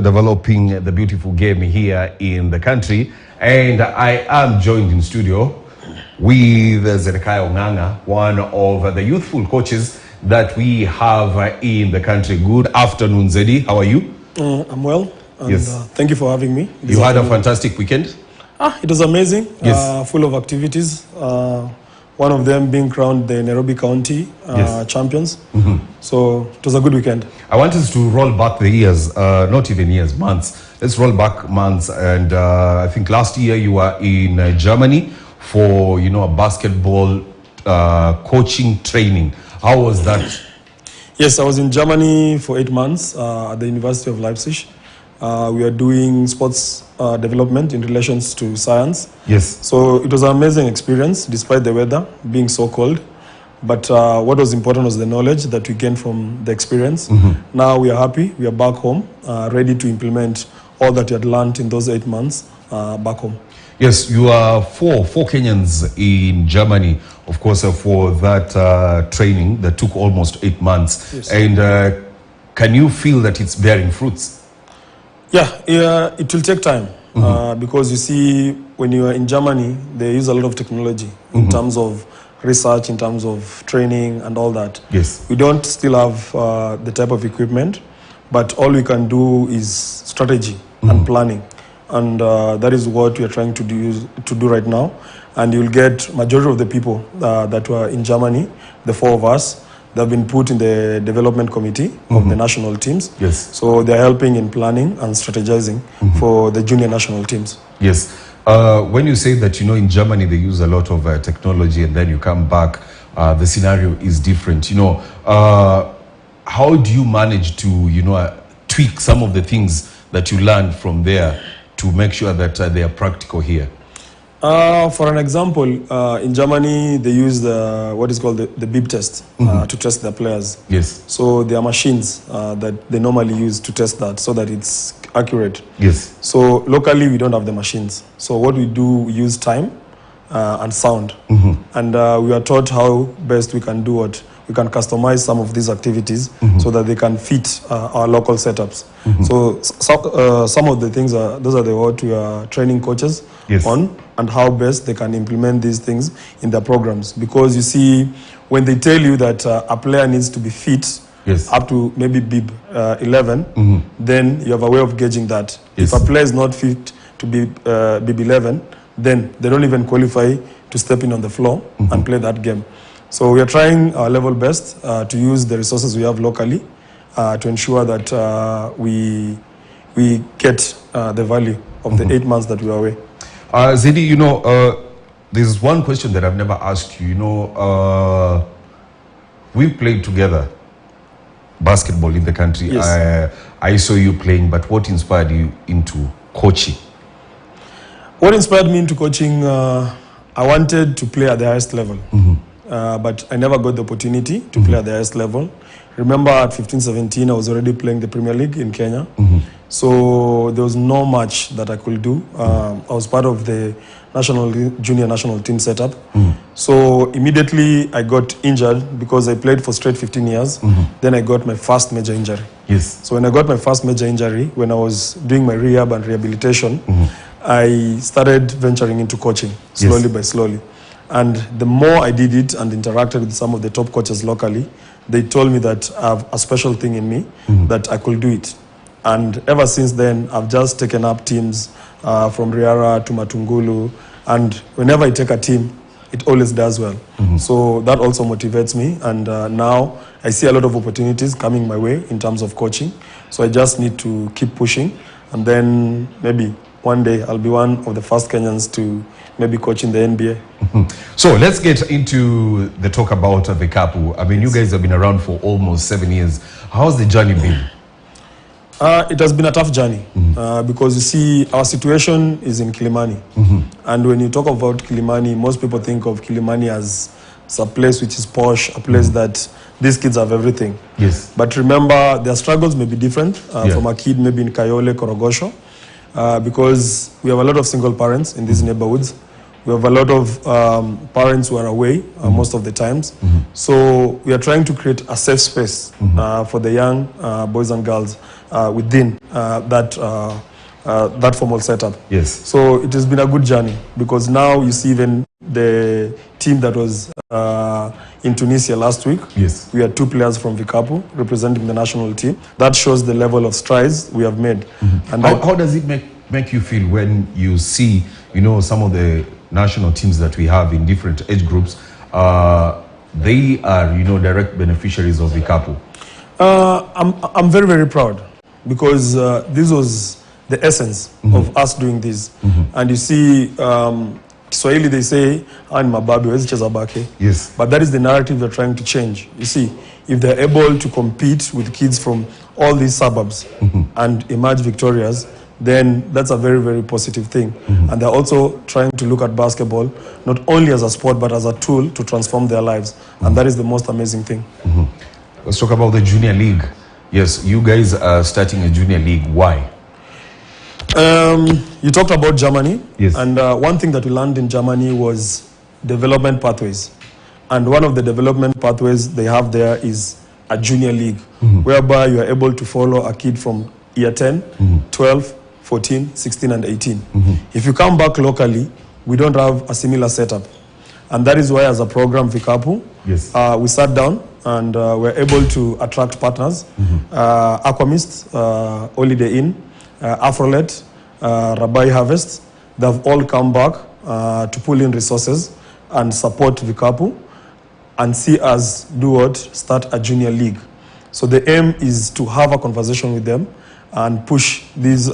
developing the beautiful game here in the country, and I am joined in studio with Zedekiah Onganga, one of the youthful coaches that we have in the country. Good afternoon, Zedi. How are you? I'm well. And, yes. Thank you for having me. You had a fantastic weekend? It was amazing. Yes. Full of activities. One of them being crowned the Nairobi County champions. So it was a good weekend. I want us to roll back the years, not even years, months. Let's roll back months. And I think last year you were in Germany for, a basketball coaching training. How was that? Yes, I was in Germany for 8 months at the University of Leipzig. We are doing sports development in relations to science. Yes. So it was an amazing experience despite the weather being so cold. But what was important was the knowledge that we gained from the experience. Now we are happy. We are back home, ready to implement all that we had learned in those 8 months back home. Yes, you are four Kenyans in Germany, of course, for that training that took almost 8 months. Yes. And can you feel that it's bearing fruits? Yeah, it will take time because you see, when you are in Germany, they use a lot of technology in terms of research, in terms of training and all that. Yes. We don't still have the type of equipment, but all we can do is strategy and planning. And that is what we are trying to do right now. And you'll get majority of the people that were in Germany, the 4 of us, they've been put in the development committee of the national teams. Yes. So they're helping in planning and strategizing for the junior national teams. Yes. When you say that, in Germany they use a lot of technology and then you come back, the scenario is different. How do you manage to, tweak some of the things that you learned from there to make sure that they are practical here? For an example, in Germany, they use what is called the bib test to test their players. Yes. So there are machines that they normally use to test that so that it's accurate. Yes. So locally, we don't have the machines. So what we do, we use time and sound. And we are taught how best we can do it. We can customize some of these activities so that they can fit our local setups. So some of the things, those are what we are training coaches on, and how best they can implement these things in their programs. Because you see, when they tell you that a player needs to be fit up to maybe bib 11, then you have a way of gauging that. If a player is not fit to be bib 11, then they don't even qualify to step in on the floor and play that game. So we are trying our level best to use the resources we have locally to ensure that we get the value of the 8 months that we are away. Zedi, there's one question that I've never asked you. We played together basketball in the country. Yes. I saw you playing, but what inspired you into coaching? What inspired me into coaching, I wanted to play at the highest level. But I never got the opportunity to play at the highest level. Remember, at 15, 17, I was already playing the Premier League in Kenya. So there was no much that I could do. I was part of the junior national team setup. So immediately I got injured because I played for straight 15 years. Then I got my first major injury. Yes. So when I got my first major injury, when I was doing my rehab and rehabilitation, I started venturing into coaching slowly by slowly. And the more I did it and interacted with some of the top coaches locally, they told me that I have a special thing in me, that I could do it. And ever since then, I've just taken up teams from Riara to Matungulu. And whenever I take a team, it always does well. So that also motivates me. And now I see a lot of opportunities coming my way in terms of coaching. So I just need to keep pushing. And then maybe one day I'll be one of the first Kenyans to maybe coach in the NBA. So let's get into the talk about Vikapu. I mean, you guys have been around for almost 7 years. How's the journey been? It has been a tough journey because you see, our situation is in Kilimani. And when you talk about Kilimani, most people think of Kilimani as a place which is posh, a place that these kids have everything. Yes. But remember, their struggles may be different from a kid maybe in Kayole, Korogosho. Because we have a lot of single parents in these neighborhoods. We have a lot of parents who are away most of the times. So we are trying to create a safe space for the young boys and girls within that formal setup. Yes. So it has been a good journey, because now you see even the team that was in Tunisia last week. Yes. We had 2 players from Vikapu representing the national team. That shows the level of strides we have made. And how does it make you feel when you see, some of the national teams that we have in different age groups, they are, direct beneficiaries of Vikapu? I'm very, very proud, because this was the essence of us doing this. And you see, Kiswahili, they say, yes. But that is the narrative they're trying to change. You see, if they're able to compete with kids from all these suburbs and emerge victorious, then that's a very, very positive thing. And they're also trying to look at basketball not only as a sport, but as a tool to transform their lives. And that is the most amazing thing. Let's talk about the junior league. Yes, you guys are starting a junior league. Why? You talked about Germany. Yes. And one thing that we learned in Germany was development pathways. And one of the development pathways they have there is a junior league, whereby you are able to follow a kid from year 10, 12, 14, 16, and 18. If you come back locally, we don't have a similar setup. And that is why, as a program, Vikapu, yes, we sat down and we're able to attract partners. Aquamist, Holiday Inn, Afrolet, Rabai Harvest, they've all come back to pull in resources and support Vikapu and see us do what? Start a junior league. So the aim is to have a conversation with them and push this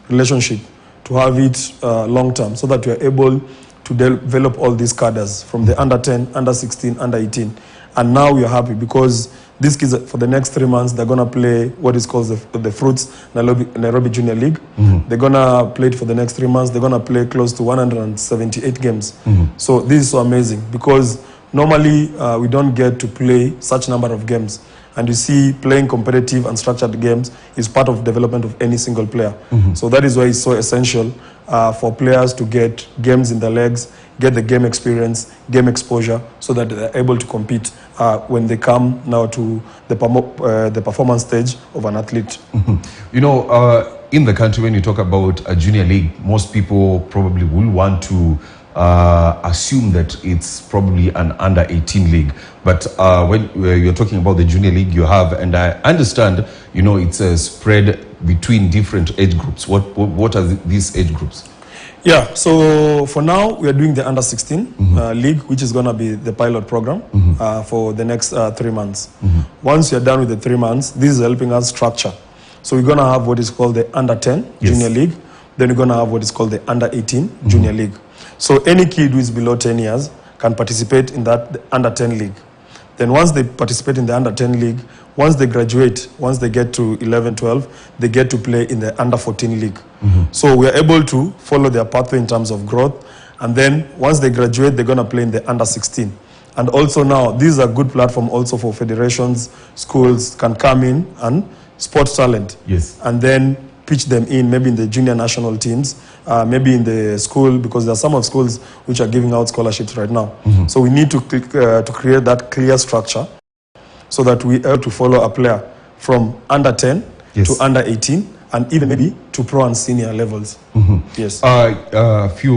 relationship to have it long term, so that we are able to develop all these cadres from the under 10, under 16, under 18. And now we are happy, because these kids, for the next 3 months, they're going to play what is called the Fruits Nairobi Junior League. They're going to play it for the next 3 months. They're going to play close to 178 games. So this is so amazing, because normally we don't get to play such number of games. And you see, playing competitive and structured games is part of development of any single player. So that is why it's so essential for players to get games in their legs, get the game experience, game exposure, so that they're able to compete when they come now to the performance stage of an athlete. In the country, when you talk about a junior league, most people probably will want to assume that it's probably an under 18 league. But when you're talking about the junior league, you have, and I understand, it's a spread between different age groups. What are these age groups? Yeah, so for now, we are doing the under 16 league, which is going to be the pilot program for the next 3 months. Once you're done with the 3 months, this is helping us structure. So we're going to have what is called the under 10 junior league. Then we're going to have what is called the under 18 junior league. So any kid who is below 10 years can participate in that under 10 league. Then once they participate in the under 10 league, once they graduate, once they get to 11, 12, they get to play in the under 14 league. So we are able to follow their pathway in terms of growth. And then once they graduate, they're going to play in the under 16. And also now, this is a good platform also for federations, schools can come in and spot talent. Yes. And then pitch them in, maybe in the junior national teams, maybe in the school, because there are some of schools which are giving out scholarships right now. So we need to create that clear structure, so that we are to follow a player from under 10 to under 18, and even maybe to pro and senior levels. Yes. A few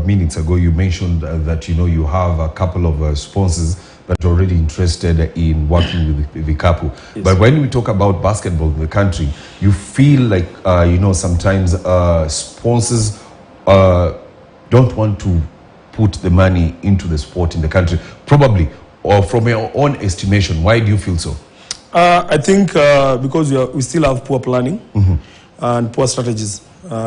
minutes ago, you mentioned that you have a couple of sponsors that are already interested in working with Vikapu. Yes. But when we talk about basketball in the country, you feel like sometimes sponsors don't want to put the money into the sport in the country. Probably, or from your own estimation, why do you feel so? I think because we still have poor planning and poor strategies.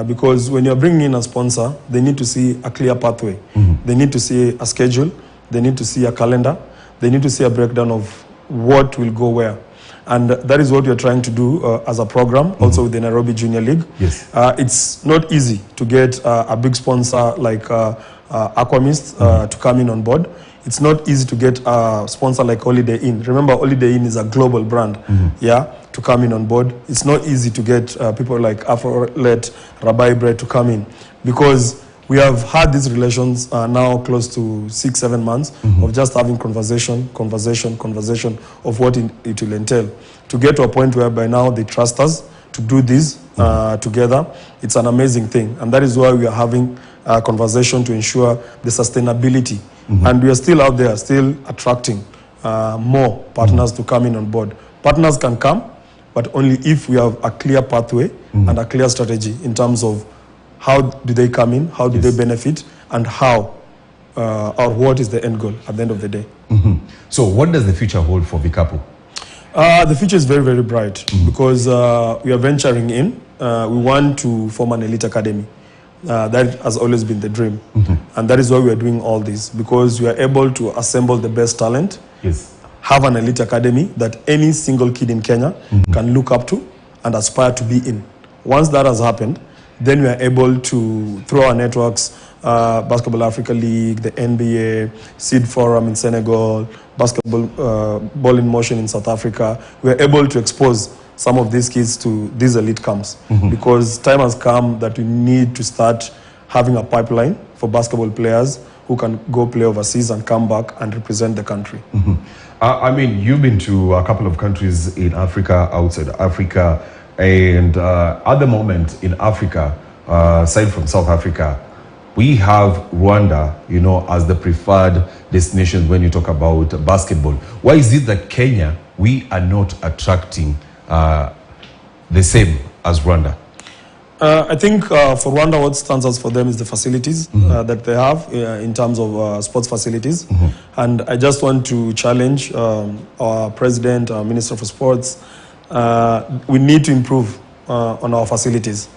Because when you're bringing in a sponsor, they need to see a clear pathway. They need to see a schedule. They need to see a calendar. They need to see a breakdown of what will go where. And that is what we're trying to do as a program, also with the Nairobi Junior League. Yes. It's not easy to get a big sponsor like Aquamist to come in on board. It's not easy to get a sponsor like Holiday Inn. Remember, Holiday Inn is a global brand, to come in on board. It's not easy to get people like Afrolet, Rabai Bread to come in, because we have had these relations now close to 6-7 months of just having conversation of what it will entail, to get to a point where by now they trust us to do this together, it's an amazing thing. And that is why we are having a conversation to ensure the sustainability. And we are still out there, still attracting more partners to come in on board. Partners can come, but only if we have a clear pathway and a clear strategy in terms of how do they come in, how do they benefit, and how or what is the end goal at the end of the day. So what does the future hold for Vikapu? The future is very, very bright because we are venturing in. We want to form an elite academy. That has always been the dream. And that is why we are doing all this, because we are able to assemble the best talent, have an elite academy that any single kid in Kenya can look up to and aspire to be in. Once that has happened, then we are able to, through our networks, Basketball Africa League, the NBA, Seed Forum in Senegal, Basketball Ball in Motion in South Africa, we are able to expose some of these kids to these elite camps because time has come that we need to start having a pipeline for basketball players who can go play overseas and come back and represent the country. I mean, you've been to a couple of countries in Africa, outside Africa, and at the moment in Africa, aside from South Africa, we have Rwanda, you know, as the preferred destination when you talk about basketball. Why is it that Kenya, we are not attracting the same as Rwanda? I think for Rwanda, what stands out for them is the facilities that they have in terms of sports facilities. And I just want to challenge our president, our minister for sports. We need to improve on our facilities.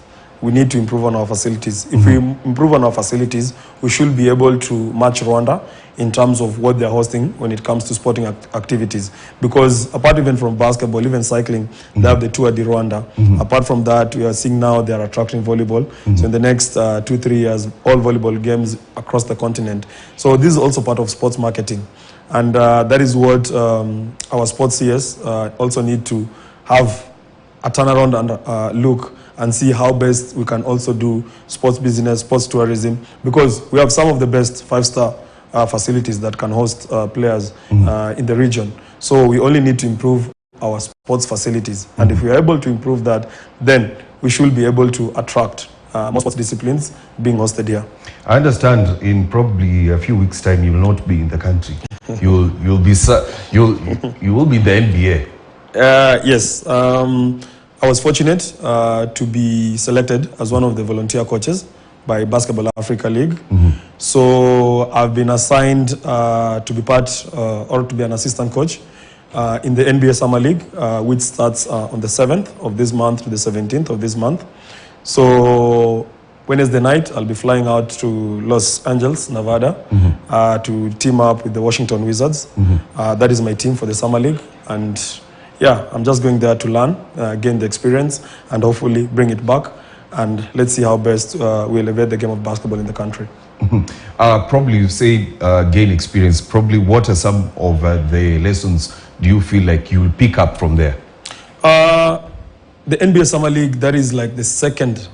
We need to improve on our facilities. If we improve on our facilities, we should be able to match Rwanda in terms of what they're hosting when it comes to sporting activities. Because apart even from basketball, even cycling, they have the Tour de Rwanda. Apart from that, we are seeing now they are attracting volleyball. So in the next 2-3 years, all volleyball games across the continent. So this is also part of sports marketing. And that is what our sports CS also need to have a turnaround and look and see how best we can also do sports business, sports tourism, because we have some of the best 5-star facilities that can host players in the region. So we only need to improve our sports facilities. And if we are able to improve that, then we should be able to attract more sports disciplines being hosted here. I understand in probably a few weeks' time you will not be in the country. you will be in the NBA. Yes. I was fortunate to be selected as one of the volunteer coaches by Basketball Africa League. So I've been assigned to be part or to be an assistant coach in the NBA Summer League, which starts on the 7th of this month to the 17th of this month. So Wednesday night, I'll be flying out to Los Angeles, Nevada, to team up with the Washington Wizards. That is my team for the Summer League. And yeah, I'm just going there to learn, gain the experience, and hopefully bring it back. And let's see how best we elevate the game of basketball in the country. Probably you say gain experience. Probably what are some of the lessons do you feel like you will pick up from there? The NBA Summer League, that is like the second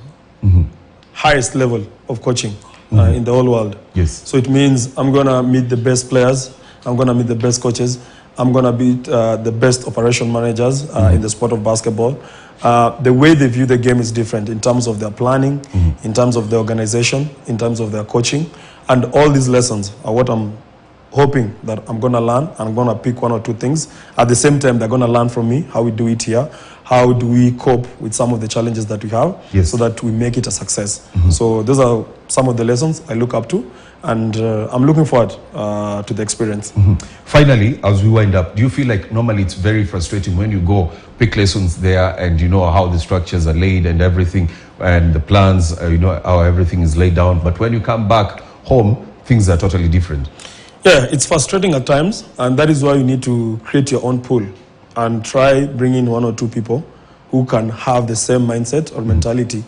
highest level of coaching in the whole world. Yes. So it means I'm going to meet the best players. I'm going to meet the best coaches. I'm going to beat the best operation managers in the sport of basketball. The way they view the game is different in terms of their planning, in terms of the organization, in terms of their coaching. And all these lessons are what I'm hoping that I'm going to learn, and I'm going to pick 1 or 2 things. At the same time, they're going to learn from me how we do it here, how do we cope with some of the challenges that we have, so that we make it a success. So those are some of the lessons I look up to, and I'm looking forward to the experience. Finally, as we wind up, do you feel like normally it's very frustrating when you go pick lessons there and you know how the structures are laid and everything, and the plans, you know how everything is laid down, but when you come back home, things are totally different? Yeah, it's frustrating at times, and that is why you need to create your own pool and try bringing 1 or 2 people who can have the same mindset or mentality